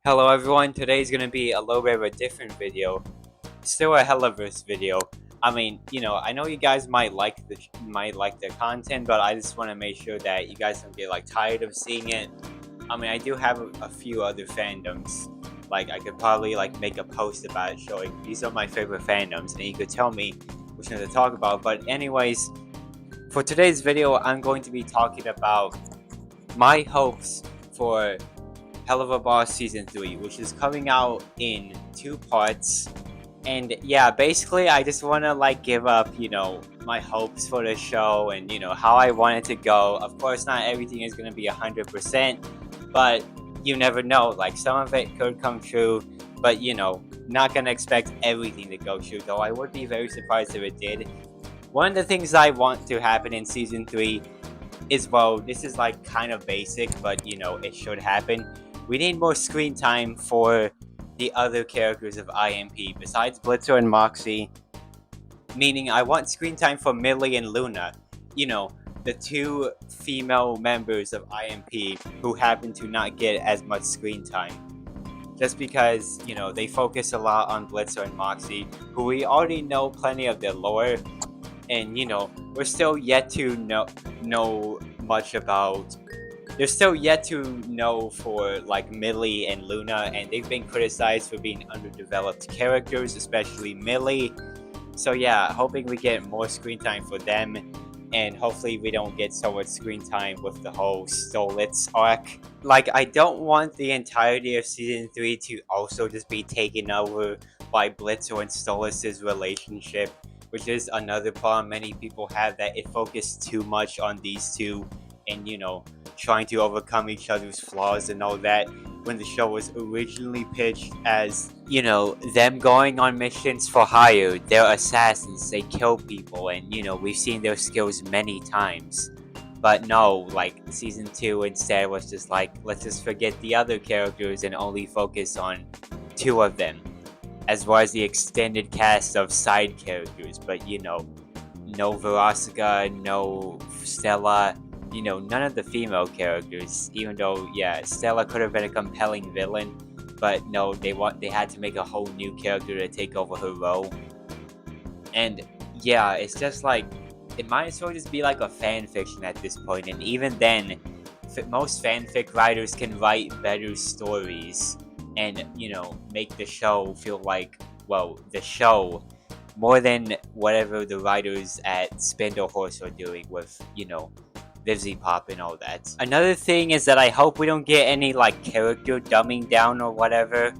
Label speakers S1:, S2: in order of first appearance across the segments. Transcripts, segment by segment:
S1: Hello everyone, today is gonna be a little bit of a different video. Still a Helluva's video. I know you guys might like the content, but I just want to make sure that you guys don't get tired of seeing it. I do have a few other fandoms. I could probably make a post about it showing these are my favorite fandoms, and you could tell me which one to talk about. But anyways, for today's video, I'm going to be talking about my hopes for Helluva Boss Season 3, which is coming out in 2 parts. And yeah, basically, I just want to give up, my hopes for the show and, how I want it to go. Of course, not everything is going to be 100%, but you never know. Some of it could come true, but, not going to expect everything to go true, though I would be very surprised if it did. One of the things I want to happen in Season 3 is, well, this is kind of basic, but, it should happen. We need more screen time for the other characters of IMP besides Blitzer and Moxie. Meaning, I want screen time for Millie and Luna. The two female members of IMP who happen to not get as much screen time. Just because, they focus a lot on Blitzer and Moxie, who we already know plenty of their lore. And, we're still yet to know much about. They're still yet to know for Millie and Luna, and they've been criticized for being underdeveloped characters, especially Millie. So yeah, hoping we get more screen time for them, and hopefully we don't get so much screen time with the whole Stolitz arc. I don't want the entirety of Season 3 to also just be taken over by Blitzer and Stolitz's relationship, which is another problem many people have, that it focused too much on these two and, trying to overcome each other's flaws and all that, when the show was originally pitched as, them going on missions for hire. They're assassins, they kill people, and, we've seen their skills many times. But no, Season 2 instead was just let's just forget the other characters and only focus on two of them, as well as the extended cast of side characters. But, no Verosika, no Stella, none of the female characters, even though, yeah, Stella could have been a compelling villain, but no, they had to make a whole new character to take over her role. And yeah, it's just it might as well just be a fan fiction at this point, and even then, most fanfic writers can write better stories and, make the show feel the show, more than whatever the writers at Spindle Horse are doing with, Vivzy Pop and all that. Another thing is that I hope we don't get any character dumbing down or whatever.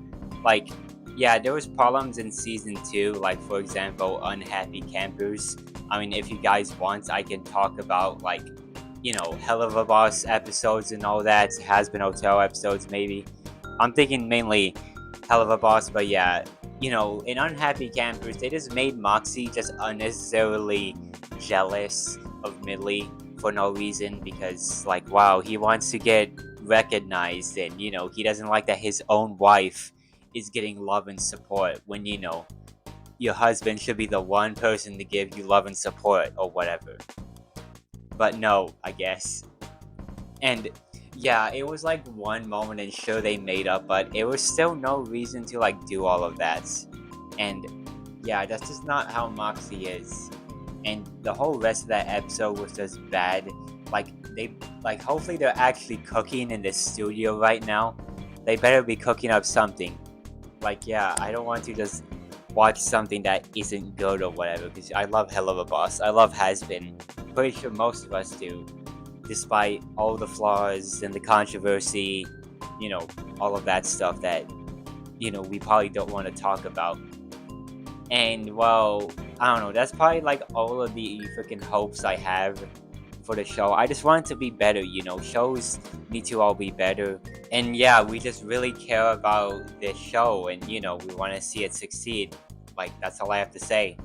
S1: Yeah, there was problems in Season 2, for example, Unhappy Campers. If you guys want, I can talk about Helluva Boss episodes and all that, Has-Been Hotel episodes maybe. I'm thinking mainly Helluva Boss, but yeah, in Unhappy Campers, they just made Moxie just unnecessarily jealous of Millie for no reason, because wow, he wants to get recognized, and he doesn't like that his own wife is getting love and support when your husband should be the one person to give you love and support or whatever. But no, I guess. And yeah, it was one moment and sure they made up, but it was still no reason to do all of that. And yeah, that's just not how Moxie is. And the whole rest of that episode was just bad. Hopefully they're actually cooking in the studio right now. They better be cooking up something. Yeah, I don't want to just watch something that isn't good or whatever, because I love Helluva Boss. I love Has-Been. Pretty sure most of us do. Despite all the flaws and the controversy, all of that stuff that, we probably don't want to talk about. And, well, I don't know, that's probably all of the freaking hopes I have for the show. I just want it to be better, shows need to all be better. And yeah, we just really care about this show, and we want to see it succeed. That's all I have to say.